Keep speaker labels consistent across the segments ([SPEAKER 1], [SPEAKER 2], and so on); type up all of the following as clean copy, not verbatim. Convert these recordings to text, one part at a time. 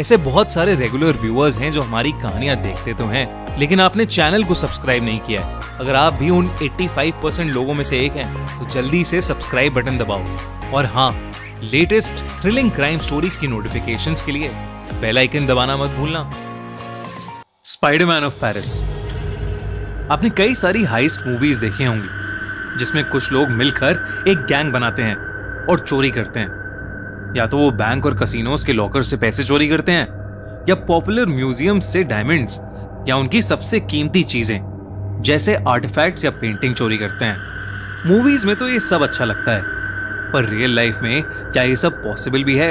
[SPEAKER 1] ऐसे बहुत सारे रेगुलर व्यूअर्स हैं जो हमारी कहानियां देखते तो हैं, लेकिन आपने चैनल को सब्सक्राइब नहीं किया है। अगर आप भी उन 85% लोगों में से एक हैं, तो जल्दी से सब्सक्राइब बटन दबाओ। और हाँ, लेटेस्ट थ्रिलिंग क्राइम स्टोरीज की नोटिफिकेशंस के लिए बेल आइकन दबाना मत भूलना। Spiderman of Paris. आपने कई सारी हाइस्ट मूवीज देखी होंगी जिसमें कुछ लोग मिलकर एक गैंग बनाते हैं और चोरी करते हैं। या तो वो बैंक और कसिनोज के लॉकर से पैसे चोरी करते हैं, या पॉपुलर म्यूजियम से डायमंड्स या उनकी सबसे कीमती चीजें जैसे आर्टिफैक्ट्स या पेंटिंग चोरी करते हैं। मूवीज में तो ये सब अच्छा लगता है, पर रियल लाइफ में क्या ये सब पॉसिबल भी है?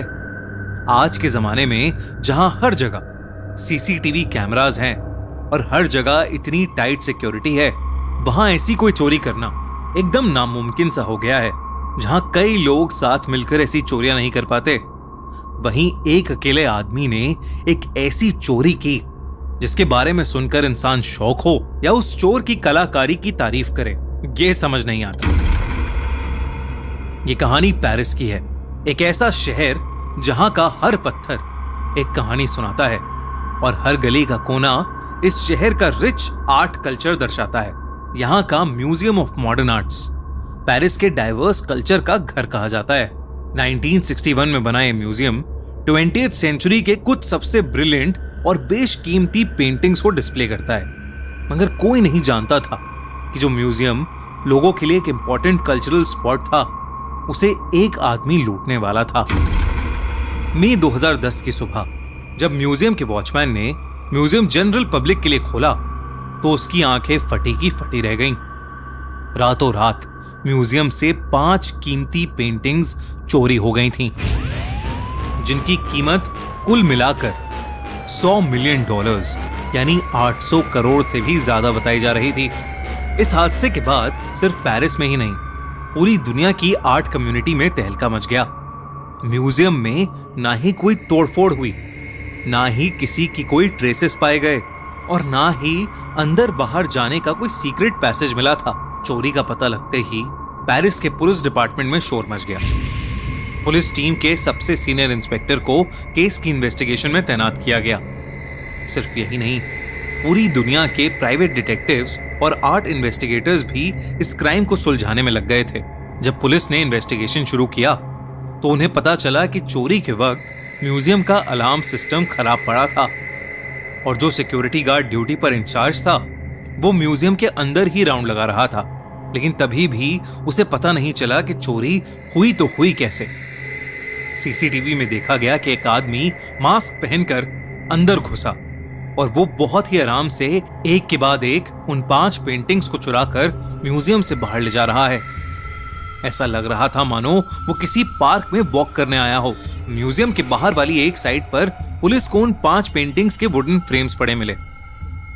[SPEAKER 1] आज के जमाने में जहां हर जगह सीसीटीवी कैमरास हैं और हर जगह इतनी टाइट सिक्योरिटी है, वहां ऐसी कोई चोरी करना एकदम नामुमकिन सा हो गया है। जहां कई लोग साथ मिलकर ऐसी चोरियां नहीं कर पाते, वहीं एक अकेले आदमी ने एक ऐसी चोरी की जिसके बारे में सुनकर इंसान शौक हो या उस चोर की कलाकारी की तारीफ करे, ये समझ नहीं आता। ये कहानी पेरिस की है, एक ऐसा शहर जहां का हर पत्थर एक कहानी सुनाता है और हर गली का कोना इस शहर का रिच आर्ट कल्चर दर्शाता है। यहां का museum of modern arts Paris के डाइवर्स कल्चर का घर कहा जाता है। 1961 में बना यह म्यूजियम 20th सेंचुरी के कुछ सबसे ब्रिलियंट और बेशकीमती पेंटिंग्स को डिस्प्ले करता है। मगर कोई नहीं जानता था कि जो म्यूजियम लोगों के लिए एक इंपॉर्टेंट कल्चरल स्पॉट था, उसे एक आदमी लूटने वाला था। मई 2010 की सुबह जब म्यूजियम के वॉचमैन ने म्यूजियम जनरल पब्लिक के लिए खोला, तो उसकी आंखें फटी की फटी रह गईं। रातों रात म्यूजियम से 5 कीमती पेंटिंग्स चोरी हो गई थीं, जिनकी कीमत कुल मिलाकर $100 मिलियन यानी 800 करोड़ से भी ज्यादा बताई जा रही थी। इस हादसे के बाद सिर्फ पेरिस में ही नहीं, पूरी दुनिया की आर्ट कम्युनिटी में तहलका मच गया। म्यूजियम में ना ही कोई तोड़फोड़ हुई, ना ही किसी की कोई ट्रेसेस पाए गए और ना ही अंदर बाहर जाने का कोई सीक्रेट पैसेज मिला था। चोरी का पता लगते ही पेरिस के पुलिस डिपार्टमेंट में शोर मच गया। पुलिस टीम के सबसे सीनियर इंस्पेक्टर को केस की इन्वेस्टिगेशन में तैनात किया गया। सिर्फ यही नहीं, पूरी दुनिया के प्राइवेट डिटेक्टिव्स और आर्ट इन्वेस्टिगेटर्स भी इस क्राइम को सुलझाने में लग गए थे। जब पुलिस ने इन्वेस्टिगेशन शुरू किया, तो उन्हें पता चला कि चोरी के वक्त म्यूजियम का अलार्म सिस्टम खराब पड़ा था और जो सिक्योरिटी गार्ड ड्यूटी पर इंचार्ज था, वो म्यूजियम के अंदर ही राउंड लगा रहा था। लेकिन तभी भी उसे पता नहीं चला कि चोरी हुई तो हुई कैसे। सीसीटीवी में देखा गया कि एक आदमी मास्क पहनकर अंदर घुसा और वो बहुत ही आराम से एक के बाद एक उन 5 पेंटिंग्स को चुराकर म्यूजियम से बाहर ले जा रहा है। ऐसा लग रहा था मानो वो किसी पार्क में वॉक करने आया हो। म्यूजियम के बाहर वाली एक साइड पर पुलिस को उन 5 पेंटिंग्स के वुडन फ्रेम्स पड़े मिले,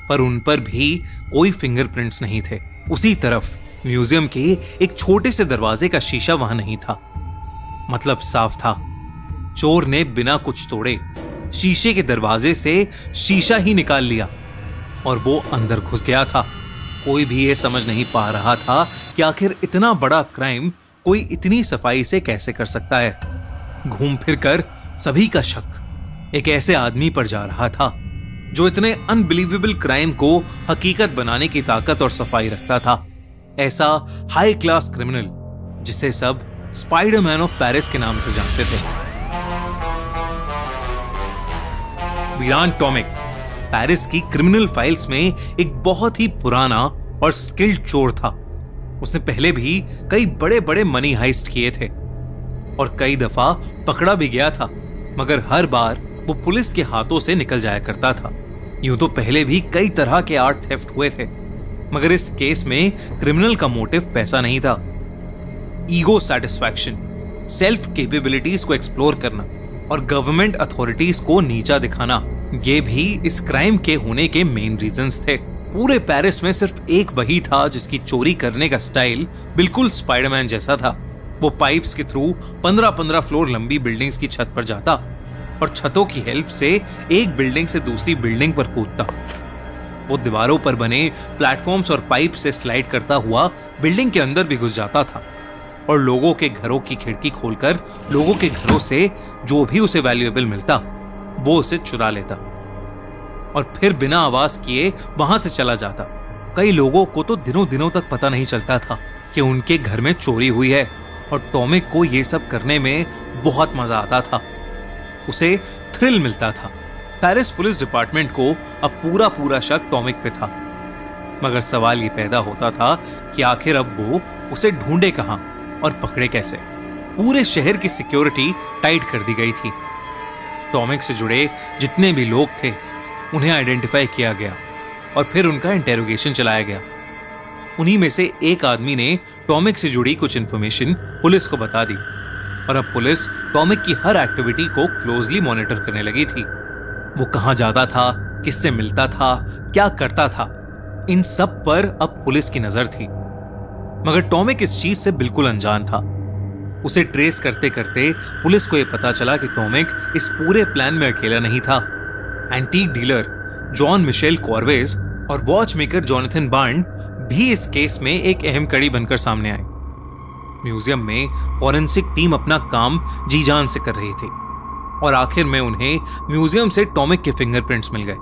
[SPEAKER 1] पर उन पर भी कोई फिंगरप्रिंट्स नहीं थे। उसी तरफ म्यूजियम के एक छोटे से दरवाजे का शीशा वहां नहीं था। मतलब साफ था, चोर ने बिना कुछ तोड़े शीशे के दरवाजे से शीशा ही निकाल लिया और वो अंदर घुस गया था। कोई भी ये समझ नहीं पा रहा था कि आखिर इतना बड़ा क्राइम कोई इतनी सफाई से कैसे कर सकता है। घूम फिर कर सभी का शक एक ऐसे आदमी पर जा रहा था जो इतने अनबिलीवेबल क्राइम को हकीकत बनाने की ताकत और सफाई रखता था। ऐसा हाई क्लास क्रिमिनल जिसे सब स्पाइडरमैन ऑफ पेरिस के नाम से जानते थे। विरान टॉमिक पेरिस की क्रिमिनल फाइल्स में एक बहुत ही पुराना और स्किल्ड चोर था। उसने पहले भी कई बड़े बड़े मनी हाइस्ट किए थे और कई दफा पकड़ा भी गया था, मगर हर बार वो पुलिस के हाथों से निकल जाया करता था। यूं तो पहले भी कई तरह के आर्ट थेफ्ट हुए थे, मगर इस केस में क्रिमिनल का मोटिव पैसा नहीं था। ईगो सेटिस्फैक्शन, सेल्फ कैपेबिलिटीज को एक्सप्लोर करना और गवर्नमेंट अथॉरिटीज को नीचा दिखाना, ये भी इस क्राइम के होने के मेन रीजंस थे। पूरे पेरिस में सिर्फ एक वही था जिसकी चोरी करने का स्टाइल बिल्कुल स्पाइडरमैन जैसा था। वो पाइप्स के थ्रू 15-15 फ्लोर लंबी बिल्डिंग्स की छत पर जाता और छतों की हेल्प से एक बिल्डिंग से दूसरी बिल्डिंग पर कूदता। वो दीवारों पर बने प्लेटफॉर्म्स और पाइप से स्लाइड करता हुआ बिल्डिंग के अंदर भी घुस जाता था और लोगों के घरों की खिड़की खोलकर लोगों के घरों से जो भी उसे वैल्यूएबल मिलता वो उसे चुरा लेता और फिर बिना आवाज किए वहां से चला जाता। कई लोगों को तो दिनों दिनों तक पता नहीं चलता था कि उनके घर में चोरी हुई है और टॉमिक को यह सब करने में बहुत मजा आता था। उसे थ्रिल मिलता था। पेरिस पुलिस डिपार्टमेंट को अब पूरा शक टॉमिक पे था, मगर सवाल ये पैदा होता था कि आखिर अब वो उसे ढूंढे कहां और पकड़े कैसे। पूरे शहर की सिक्योरिटी टाइट कर दी गई थी। टॉमिक से जुड़े जितने भी लोग थे उन्हें आइडेंटिफाई किया गया और फिर उनका इंटेरोगेशन चलाया गया। उन्हीं में से एक आदमी ने टॉमिक से जुड़ी कुछ इंफॉर्मेशन पुलिस को बता दी और अब पुलिस टॉमिक की हर एक्टिविटी को क्लोजली मॉनिटर करने लगी थी। वो कहां जाता था, किससे मिलता था, क्या करता था, इन सब पर अब पुलिस की नजर थी। मगर टॉमिक इस चीज से बिल्कुल अनजान था। उसे ट्रेस करते करते पुलिस को यह पता चला कि टॉमिक इस पूरे प्लान में अकेला नहीं था। एंटीक डीलर जॉन मिशेल कॉर्वेज और वॉचमेकर जोनाथन बार्न भी इस केस में एक अहम कड़ी बनकर सामने आए। म्यूजियम में फॉरेंसिक टीम अपना काम जी जान से कर रही थी और आखिर में उन्हें म्यूजियम से टॉमिक के फिंगरप्रिंट्स मिल गए।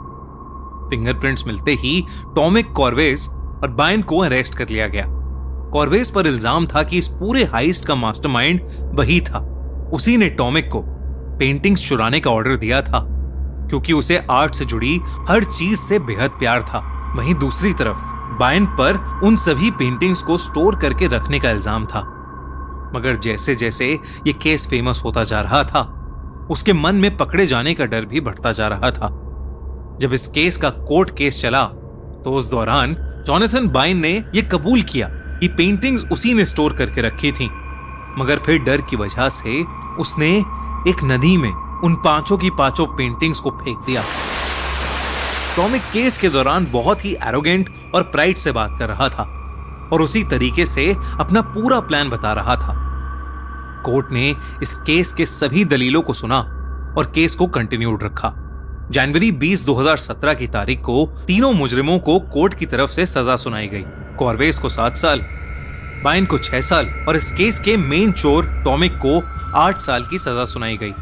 [SPEAKER 1] फिंगरप्रिंट्स मिलते ही टॉमिक, कॉर्वेज और बार्न को अरेस्ट कर लिया गया। कॉर्वेज पर इल्जाम था कि इस पूरे हाइस्ट का मास्टरमाइंड वही था। उसी ने टॉमिक को पेंटिंग्स चुराने का ऑर्डर दिया था क्योंकि उसे आर्ट से जुड़ी हर चीज से बेहद प्यार था। वहीं दूसरी तरफ बार्न पर उन सभी पेंटिंग्स को स्टोर करके रखने का इल्जाम था। मगर जैसे जैसे ये केस फेमस होता जा रहा था, उसके मन में पकड़े जाने का डर भी बढ़ता जा रहा था। जब इस केस का कोर्ट केस चला तो उस दौरान जोनाथन बार्न ने यह कबूल किया कि पेंटिंग्स उसी ने स्टोर करके रखी थी, मगर फिर डर की वजह से उसने एक नदी में उन पांचों की पांचों पेंटिंग्स को फेंक दिया। टॉमिक केस के दौरान बहुत ही एरोगेंट और प्राइड से बात कर रहा था और उसी तरीके से अपना पूरा प्लान बता रहा था। कोर्ट ने इस केस के सभी दलीलों को सुना और केस को कंटिन्यूड रखा। जनवरी 20, 2017 की तारीख को तीनों मुजरिमों को कोर्ट की तरफ से सजा सुनाई गई। कॉर्वेज को 7 साल, बार्न को 6 साल और इस केस के मेन चोर टॉमिक को 8 साल की सजा सुनाई गई।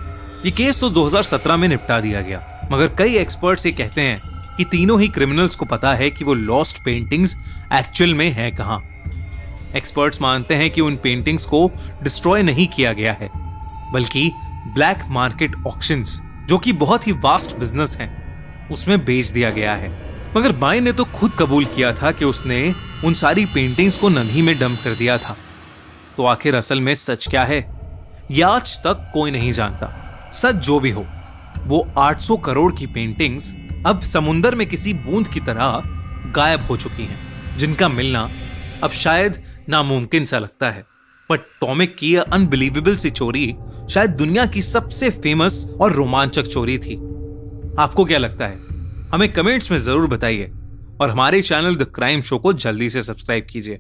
[SPEAKER 1] ये केस तो 2017 में निपटा दिया गया, मगर कई एक्सपर्ट्स ये कहते हैं कि तीनों ही क्रिमिनल्स को पता है कि वो लॉस्ट पेंटिंग्स एक्चुअल में है कहां। एक्सपर्ट्स मानते हैं कि उन पेंटिंग्स को डिस्ट्रॉय नहीं किया गया है, बल्कि ब्लैक मार्केट ऑक्शंस, जो कि बहुत ही वास्ट बिजनेस है, उसमें बेच दिया गया है। मगर बार्न ने तो खुद कबूल किया था कि उसने उन सारी पेंटिंग्स को नदी में डंप कर दिया था। तो आखिर असल में सच क्या है, यह आज तक कोई नहीं जानता। सच जो भी हो, वो 800 करोड़ की पेंटिंग्स अब समुंदर में किसी बूंद की तरह गायब हो चुकी हैं, जिनका मिलना अब शायद नामुमकिन सा लगता है। पर टॉमिक की यह अनबिलीवेबल सी चोरी शायद दुनिया की सबसे फेमस और रोमांचक चोरी थी। आपको क्या लगता है? हमें कमेंट्स में जरूर बताइए और हमारे चैनल द क्राइम शो को जल्दी से सब्सक्राइब कीजिए।